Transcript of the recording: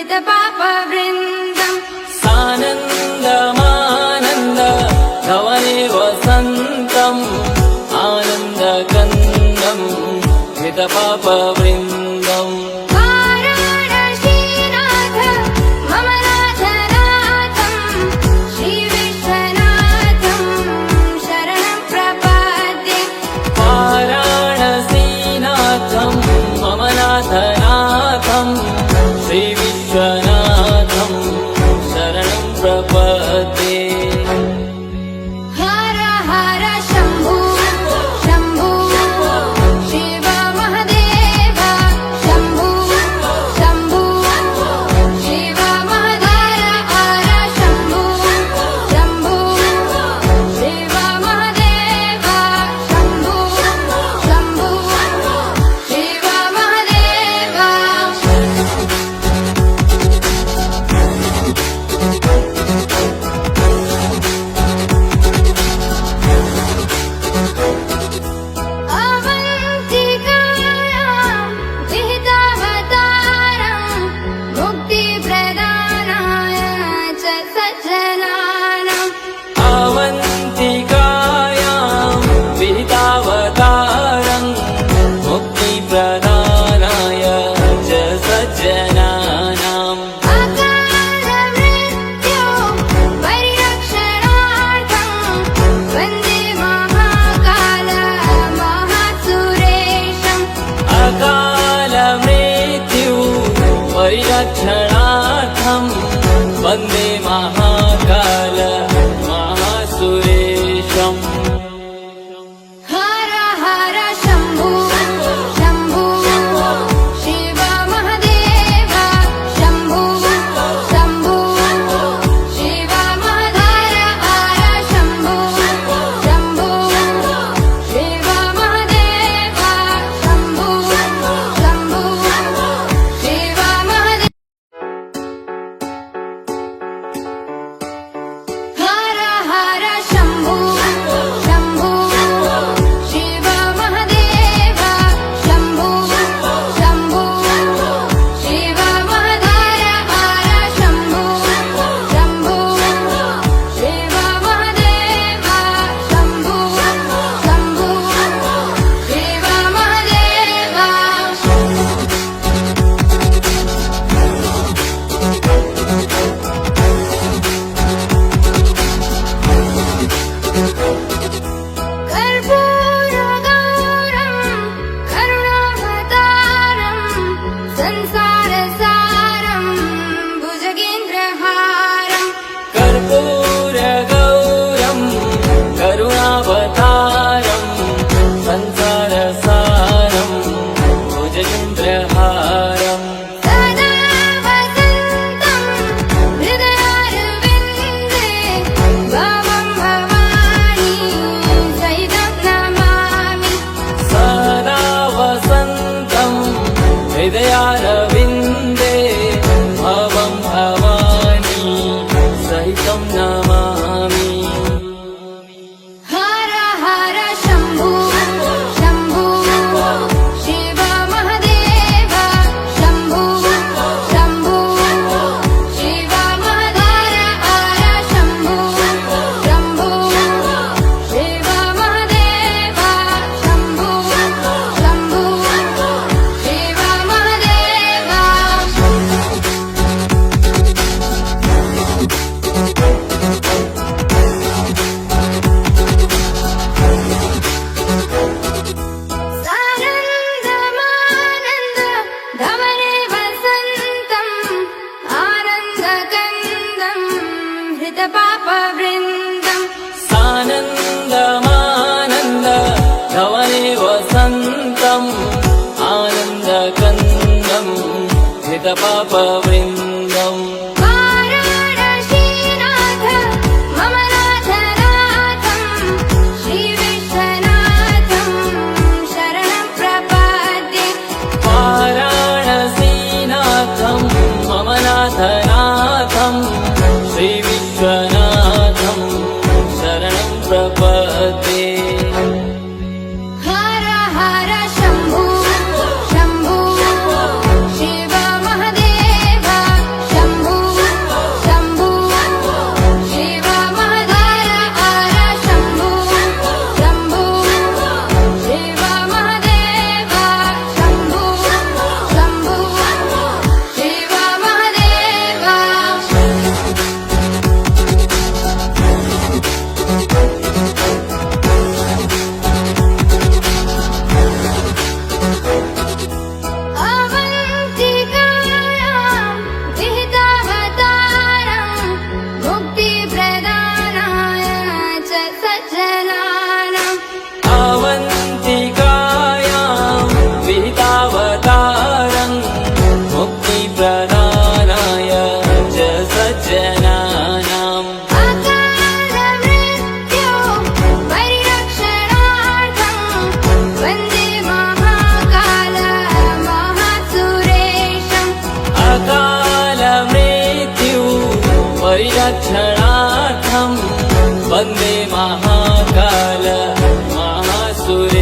हृतपापवृन्दम् सानन्दमानन्द धवने वसन्तम् आनन्दकन्दम् हृतपापवृन्दम् श्रीविश्वनाथं शरणं प्रपद्ये। हर हर शम्भो शम्भो शिव महदेव शम्भो शम्भो शिव महधर हर शम्भो शम्भो शिव महदेव शम्भो शम्भो शिव महदेव। परिरक्षणार्थं वन्दे महाकाल महासुरेशम्। हर हर शम्भो शम्भो शिव महदेव शम्भो शम्भो शिव महधर हर शम्भो शम्भो शिव महदेव शम्भो शम्भो शिव महदेव। हर हर शम्भो शम्भो शिव महदेव शम्भो शम्भो शिव महधर हर शम्भो शम्भो शिव महदेव शम्भो शम्भो शिव महदेव। कर्पूरगौरं करुणावतारं संसारसारं भुजगेन्द्रहारं कर्पूरगौरं करुणावतारं संसारसारं भुजगेन्द्रहारम् सदा वसन्तं हृदयारविन्दे भवं भवानी सहितं नमामि। सदा वसन्तं हृदयारविन्दे भवं भवानी सहितं नमामि। हर हर शम्भो शम्भो शिव महदेव शम्भो शम्भो शिव महधर हर शम्भो शम्भो शिव महदेव शम्भो शम्भो शिव महदेव। सानन्दमानन्द धवने वसन्तम् आनन्दकन्दम् हृतपापवृन्दम् सानन्दमानन्द धवने वसन्तम् आनन्दकन्दम् हृतपापवृन्दम्। वाराणसीनाथ मम नाथनाथं श्रीविश्वनाथं शरणं प्रपद्ये। वाराणसीनाथं मम नाथनाथं श्रीविश्वनाथं शरणं प्रपद्ये। हर हर शम्भो शम्भो शिव महदेव परिरक्षणार्थं वन्दे महाकाल महासुरे